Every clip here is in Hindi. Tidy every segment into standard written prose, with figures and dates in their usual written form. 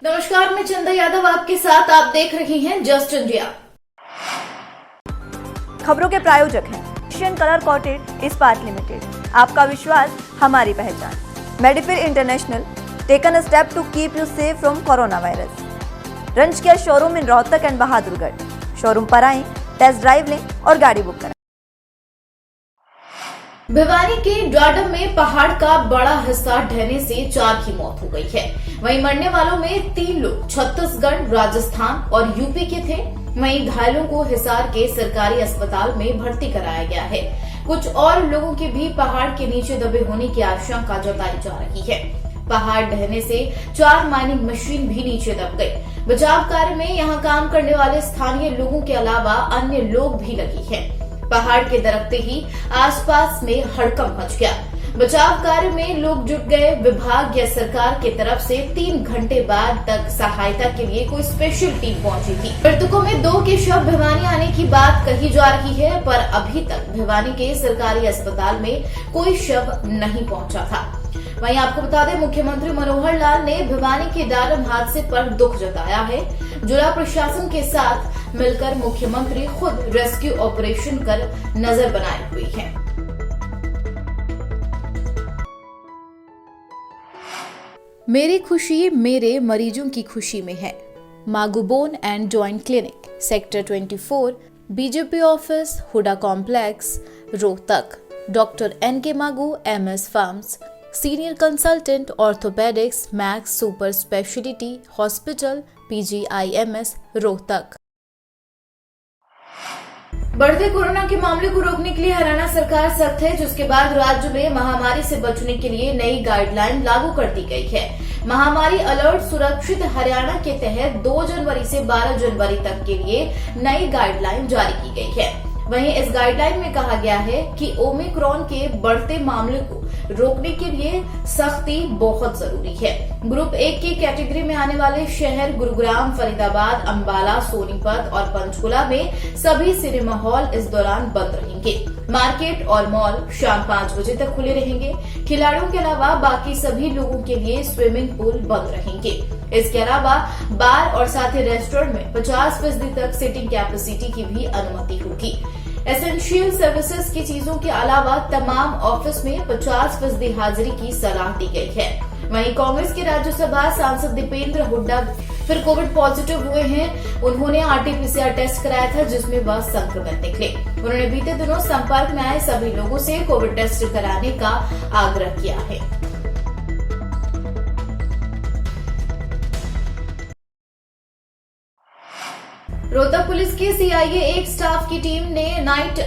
नमस्कार, मैं चंदा यादव आपके साथ। आप देख रही हैं जस्ट इंडिया। खबरों के प्रायोजक हैं एशियन कलर कोटेड इस्पात लिमिटेड। आपका विश्वास हमारी पहचान। मेडिफिर international taken a step to keep you safe from corona virus. रंज care showroom in Rohtak and Bahadurgarh. Showroom पर आएं, टेस्ट ड्राइव लें और गाड़ी बुक करें। भिवानी के डाडम में पहाड़ का बड़ा हिस्सा ढहने से 4 की मौत हो गई है। वहीं मरने वालों में 3 लोग छत्तीसगढ़, राजस्थान और यूपी के थे। वहीं घायलों को हिसार के सरकारी अस्पताल में भर्ती कराया गया है। कुछ और लोगों के भी पहाड़ के नीचे दबे होने की आशंका जताई जा रही है। पहाड़ ढहने से 4 माइनिंग मशीन भी नीचे दब गई। बचाव कार्य में यहां काम करने वाले स्थानीय लोगों के अलावा अन्य लोग भी लगे हैं। पहाड़ के दरकते ही आसपास में हड़कंप मच गया। बचाव कार्य में लोग जुट गए। विभाग या सरकार की तरफ से 3 घंटे बाद तक सहायता के लिए कोई स्पेशल टीम पहुंची थी। मृतकों में 2 के शव भिवानी आने की बात कही जा रही है, पर अभी तक भिवानी के सरकारी अस्पताल में कोई शव नहीं पहुंचा था। वहीं आपको बता दें, मुख्यमंत्री मनोहर लाल ने भिवानी के डाडम हादसे पर दुख जताया है। जिला प्रशासन के साथ मिलकर मुख्यमंत्री खुद रेस्क्यू ऑपरेशन कर नजर बनाए हुए हैं। मेरी खुशी मेरे मरीजों की खुशी में है। Magoo bone and joint clinic, sector 24, BJP office, Huda complex, Rohtak. Doctor NK Magoo, MS फार्म्स, senior consultant orthopaedics, Max super speciality hospital, PGIMS, Rohtak. बढ़ते कोरोना के मामले को रोकने के लिए हरियाणा सरकार सख्त है, जिसके बाद राज्य में महामारी से बचने के लिए नई गाइडलाइन लागू कर दी गई है। महामारी अलर्ट सुरक्षित हरियाणा के तहत 2 जनवरी से 12 जनवरी तक के लिए नई गाइडलाइन जारी की गई है। वहीं इस गाइडलाइन में कहा गया है कि ओमिक्रॉन के बढ़ते मामले को रोकने के लिए सख्ती बहुत जरूरी है। ग्रुप 1 की कैटेगरी में आने वाले शहर गुरुग्राम, फरीदाबाद, अंबाला, सोनीपत और पंचकुला में सभी सिनेमा हॉल इस दौरान बंद रहेंगे। मार्केट और मॉल शाम 5 बजे तक खुले रहेंगे। खिलाड़ियों के अलावा बाकी सभी लोगों के लिए स्विमिंग पूल बंद रहेंगे। इसके अलावा बार और साथ ही रेस्टोरेंट में 50% तक सीटिंग कैपेसिटी की भी अनुमति होगी। एसेंशियल सर्विसेज की चीजों के अलावा तमाम ऑफिस में 50% हाजिरी की सलाह दी गई है। वहीं कांग्रेस के राज्यसभा सांसद दीपेंद्र हुड्डा फिर कोविड पॉजिटिव हुए हैं। उन्होंने RT-PCR टेस्ट कराया था, जिसमें वह संक्रमित निकले। उन्होंने बीते दिनों संपर्क में आए सभी लोगों से कोविड टेस्ट कराने का आग्रह किया है। रोहतक पुलिस की CIA 1 स्टाफ की टीम ने नाइट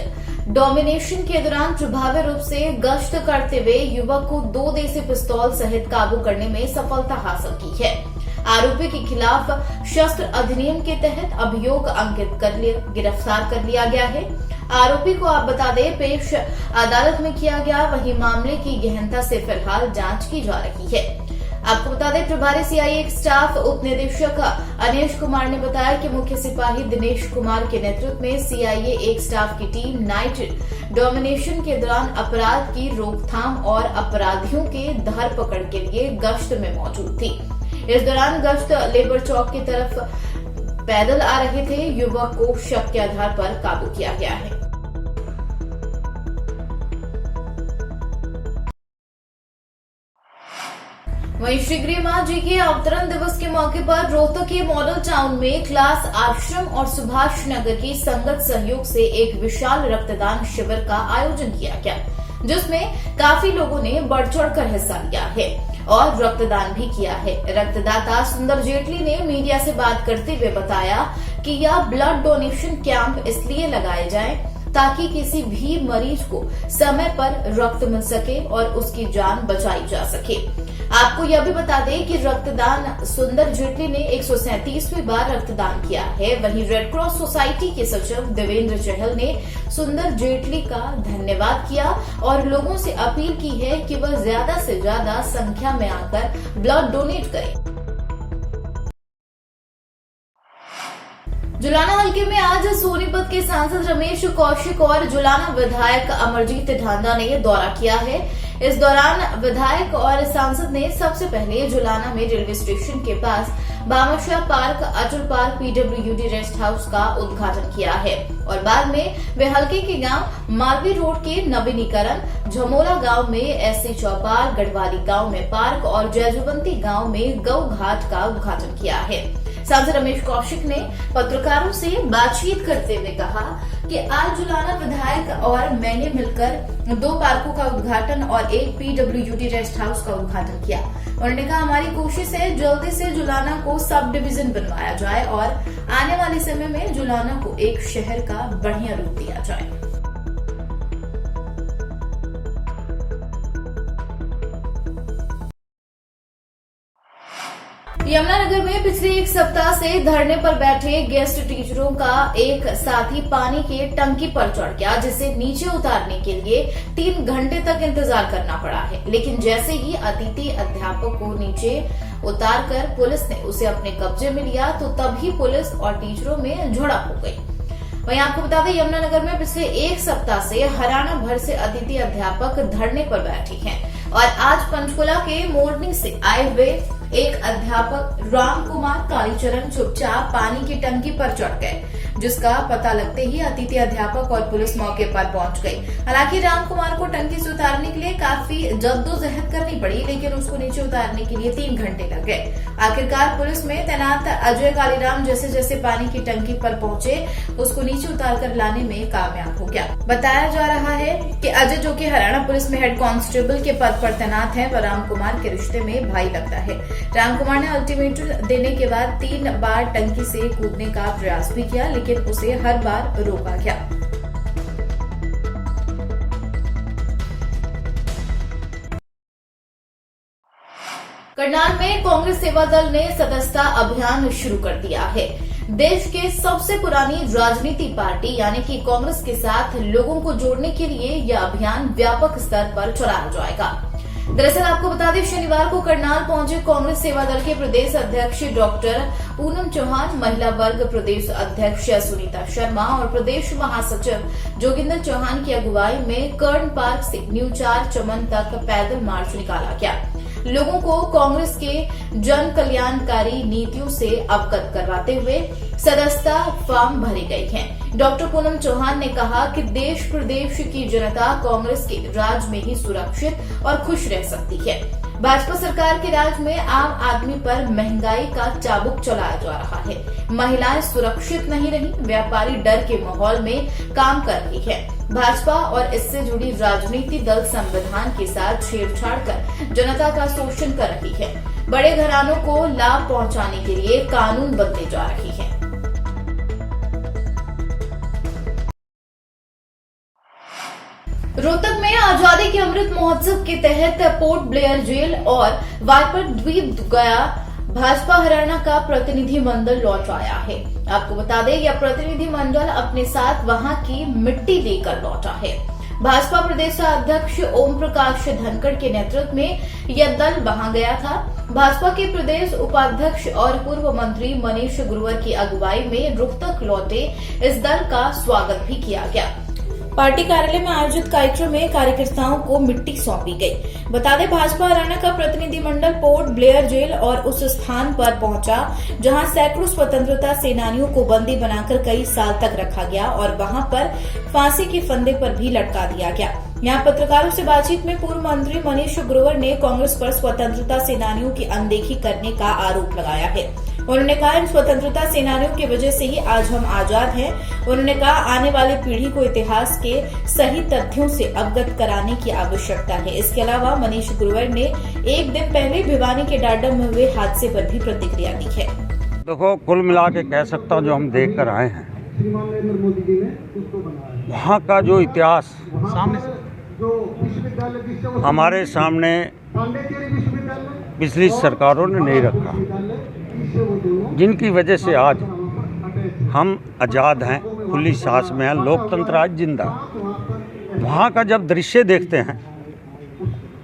डोमिनेशन के दौरान प्रभावी रूप से गश्त करते हुए युवक को 2 देसी पिस्तौल सहित काबू करने में सफलता हासिल की है। आरोपी के खिलाफ शस्त्र अधिनियम के तहत अभियोग अंकित कर गिरफ्तार कर लिया गया है। आरोपी को आप बता दें, पेश अदालत में किया गया। वहीं मामले की गहनता से फिलहाल जांच की जा रही है। आपको बता दें, प्रभारी CIA 1 स्टाफ उप निदेशक अनिश कुमार ने बताया कि मुख्य सिपाही दिनेश कुमार के नेतृत्व में CIA 1 स्टाफ की टीम नाइट डोमिनेशन के दौरान अपराध की रोकथाम और अपराधियों के धरपकड़ के लिए गश्त में मौजूद थी। इस दौरान गश्त लेबर चौक की तरफ पैदल आ रहे थे। युवक को शक के आधार पर काबू किया गया है। वहीं श्री गृह मां जी के अवतरण दिवस के मौके पर रोहतक के मॉडल टाउन में क्लास आश्रम और सुभाष नगर की संगत सहयोग से एक विशाल रक्तदान शिविर का आयोजन किया गया, जिसमें काफी लोगों ने बढ़ चढ़कर हिस्सा लिया है और रक्तदान भी किया है। रक्तदाता सुंदर जेटली ने मीडिया से बात करते हुए बताया कि यह ब्लड डोनेशन कैंप इसलिए लगाए जाए ताकि किसी भी मरीज को समय पर रक्त मिल सके और उसकी जान बचाई जा सके। आपको यह भी बता दें कि रक्तदान सुंदर जेटली ने 137वीं बार रक्तदान किया है। वहीं रेड क्रॉस सोसाइटी के सचिव देवेंद्र चहल ने सुंदर जेटली का धन्यवाद किया और लोगों से अपील की है कि वह ज्यादा से ज्यादा संख्या में आकर ब्लड डोनेट करें। जुलाना हल्के में आज सोनीपत के सांसद रमेश कौशिक और जुलाना विधायक अमरजीत ढांडा ने दौरा किया है। इस दौरान विधायक और सांसद ने सबसे पहले जुलाना में रेलवे स्टेशन के पास बामाशाह पार्क, अटल पार्क, पीडब्ल्यूडी रेस्ट हाउस का उद्घाटन किया है और बाद में वे हल्के के गांव मालवी रोड के नवीनीकरण, झमोला गांव में एससी चौपाल, गढ़वाली गांव में पार्क और जयजुवंती गांव में गौ घाट का उद्घाटन किया है। सांसद रमेश कौशिक ने पत्रकारों से बातचीत करते हुए कहा कि आज जुलाना विधायक और मैंने मिलकर 2 पार्कों का उद्घाटन और एक पीडब्ल्यूडी रेस्ट हाउस का उद्घाटन किया। उन्होंने कहा हमारी कोशिश है जल्दी से जुलाना को सब डिवीजन बनवाया जाए और आने वाले समय में जुलाना को एक शहर का बढ़िया रूप दिया जाए। यमुनानगर में पिछले 1 सप्ताह से धरने पर बैठे गेस्ट टीचरों का एक साथी पानी के टंकी पर चढ़ गया, जिसे नीचे उतारने के लिए 3 घंटे तक इंतजार करना पड़ा है। लेकिन जैसे ही अतिथि अध्यापक को नीचे उतारकर पुलिस ने उसे अपने कब्जे में लिया तो तभी पुलिस और टीचरों में झड़प हो गई। वहीं आपको बता दें यमुनानगर में पिछले 1 सप्ताह से हरियाणा भर से अतिथि अध्यापक धरने पर बैठे हैं और आज पंचकुला के मोरनी से आए हुए एक अध्यापक राम कुमार कालीचरण चुपचाप पानी की टंकी पर चढ़ गए, जिसका पता लगते ही अतिथि अध्यापक और पुलिस मौके पर पहुंच गई। हालांकि राम कुमार को टंकी से उतारने के लिए काफी जद्दोजहद करनी पड़ी, लेकिन उसको नीचे उतारने के लिए 3 घंटे लग गए। आखिरकार पुलिस में तैनात अजय कालीराम जैसे जैसे पानी की टंकी पर पहुंचे, उसको नीचे उतारकर लाने में कामयाब हो गया। बताया जा रहा है कि अजय, जो कि हरियाणा पुलिस में हेड कांस्टेबल के पद पर तैनात है, वह राम कुमार के रिश्ते में भाई लगता है। राम कुमार ने अल्टीमेटम देने के बाद 3 बार टंकी से कूदने का प्रयास भी किया, लेकिन उसे हर बार रोका गया। करनाल में कांग्रेस सेवा दल ने सदस्यता अभियान शुरू कर दिया है। देश के सबसे पुरानी राजनीति पार्टी यानी कि कांग्रेस के साथ लोगों को जोड़ने के लिए यह अभियान व्यापक स्तर पर चलाया जाएगा। दरअसल आपको बता दें, शनिवार को करनाल पहुंचे कांग्रेस सेवा दल के प्रदेश अध्यक्ष डॉक्टर पूनम चौहान, महिला वर्ग प्रदेश अध्यक्ष सुनीता शर्मा और प्रदेश महासचिव जोगिंदर चौहान की अगुवाई में कर्ण पार्क से न्यू 4 चमन तक पैदल मार्च निकाला गया। लोगों को कांग्रेस के जन कल्याणकारी नीतियों से अवगत करवाते हुए सदस्यता फॉर्म भरे गए हैं। डॉक्टर पूनम चौहान ने कहा कि देश प्रदेश की जनता कांग्रेस के राज में ही सुरक्षित और खुश रह सकती है। भाजपा सरकार के राज में आम आदमी पर महंगाई का चाबुक चलाया जा रहा है। महिलाएं सुरक्षित नहीं रही, व्यापारी डर के माहौल में काम कर रही है। भाजपा और इससे जुड़ी राजनीति दल संविधान के साथ छेड़छाड़ कर जनता का शोषण कर रही है। बड़े घरानों को लाभ पहुंचाने के लिए कानून बनते जा रही है। रोहतक में आजादी के अमृत महोत्सव के तहत पोर्ट ब्लेयर जेल और वाइपर द्वीप गया भाजपा हरियाणा का प्रतिनिधि मंडल लौट आया है। आपको बता दें, यह प्रतिनिधि मंडल अपने साथ वहां की मिट्टी लेकर लौटा है। भाजपा प्रदेश अध्यक्ष ओम प्रकाश धनखड़ के नेतृत्व में यह दल वहां गया था। भाजपा के प्रदेश उपाध्यक्ष और पूर्व मंत्री मनीष गुरुवर की अगुवाई में रोहतक लौटे इस दल का स्वागत भी किया गया। पार्टी कार्यालय में आयोजित कार्यक्रम में कार्यकर्ताओं को मिट्टी सौंपी गई। बता दें, भाजपा हरियाणा का प्रतिनिधिमंडल पोर्ट ब्लेयर जेल और उस स्थान पर पहुंचा जहां सैकड़ों स्वतंत्रता सेनानियों को बंदी बनाकर कई साल तक रखा गया और वहां पर फांसी के फंदे पर भी लटका दिया गया। यहां पत्रकारों से बातचीत में पूर्व मंत्री मनीष गुरुवर ने कांग्रेस पर स्वतंत्रता सेनानियों की अनदेखी करने का आरोप लगाया है। उन्होंने कहा, इन स्वतंत्रता सेनानियों की वजह से ही आज हम आजाद हैं। उन्होंने कहा, आने वाली पीढ़ी को इतिहास के सही तथ्यों से अवगत कराने की आवश्यकता है। इसके अलावा मनीष गुरुवर ने एक दिन पहले भिवानी के डाडा में हुए हादसे पर भी प्रतिक्रिया दी है। देखो, कुल मिला के कह सकता हूँ, जो हम देख कर आए हैं वहाँ का जो इतिहास हमारे सामने पिछली सरकारों ने नहीं रखा, जिनकी वजह से आज हम आज़ाद हैं, खुली सांस में हैं, लोकतंत्र आज जिंदा। वहाँ का जब दृश्य देखते हैं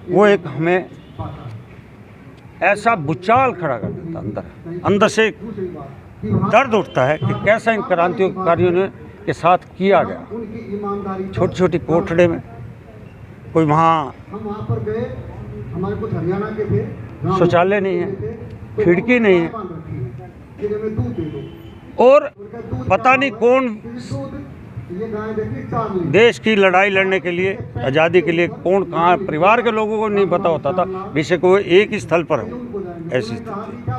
वो एक हमें ऐसा भूचाल खड़ा कर देता, अंदर से दर्द उठता है कि कैसा इन क्रांतिकारियों ने के साथ किया गया। छोटी छोटी कोठड़े में कोई वहाँ शौचालय नहीं है, खिड़की नहीं है, और पता नहीं कौन देश की लड़ाई लड़ने के लिए, आज़ादी के लिए कौन कहाँ, परिवार के लोगों को नहीं पता होता था विषय को एक ही स्थल पर हो। ऐसी स्थिति।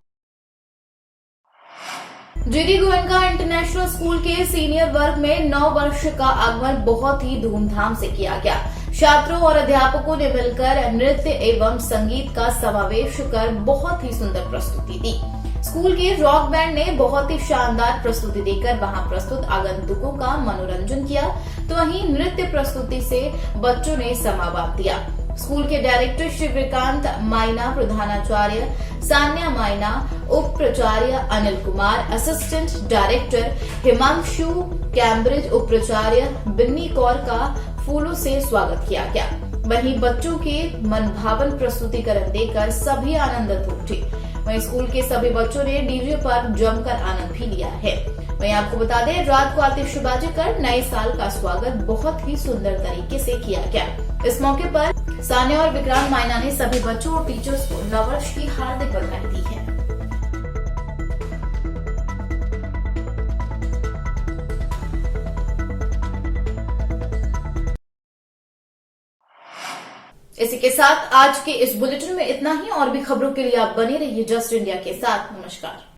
जीडी गोयनका इंटरनेशनल स्कूल के सीनियर वर्ग में 9 वर्ष का आगमन बहुत ही धूमधाम से किया गया। छात्रों और अध्यापकों ने मिलकर नृत्य एवं संगीत का समावेश कर बहुत ही सुंदर प्रस्तुति दी। स्कूल के रॉक बैंड ने बहुत ही शानदार प्रस्तुति देकर वहां प्रस्तुत आगंतुकों का मनोरंजन किया, तो वहीं नृत्य प्रस्तुति से बच्चों ने समावाद दिया। स्कूल के डायरेक्टर श्री विक्रांत माइना, प्रधानाचार्य सान्या माइना, उप प्राचार्य Anil Kumar, assistant director Himanshu, Cambridge उप प्राचार्य बिन्नी कौर का फूलों से स्वागत किया गया। वहीं बच्चों के मनभावन प्रस्तुतिकरण देकर सभी आनंदित उठे। वहीं स्कूल के सभी बच्चों ने डीजे पर जमकर आनंद भी लिया है। वहीं आपको बता दें, रात को आतिशबाजी कर नए साल का स्वागत बहुत ही सुंदर तरीके से किया गया। इस मौके पर सान्या और विक्रांत माइना ने सभी बच्चों और टीचर्स को नववर्ष की हार्दिक बधाई दी है। इसी के साथ आज के इस बुलेटिन में इतना ही। और भी खबरों के लिए आप बने रहिए जस्ट इंडिया के साथ। नमस्कार।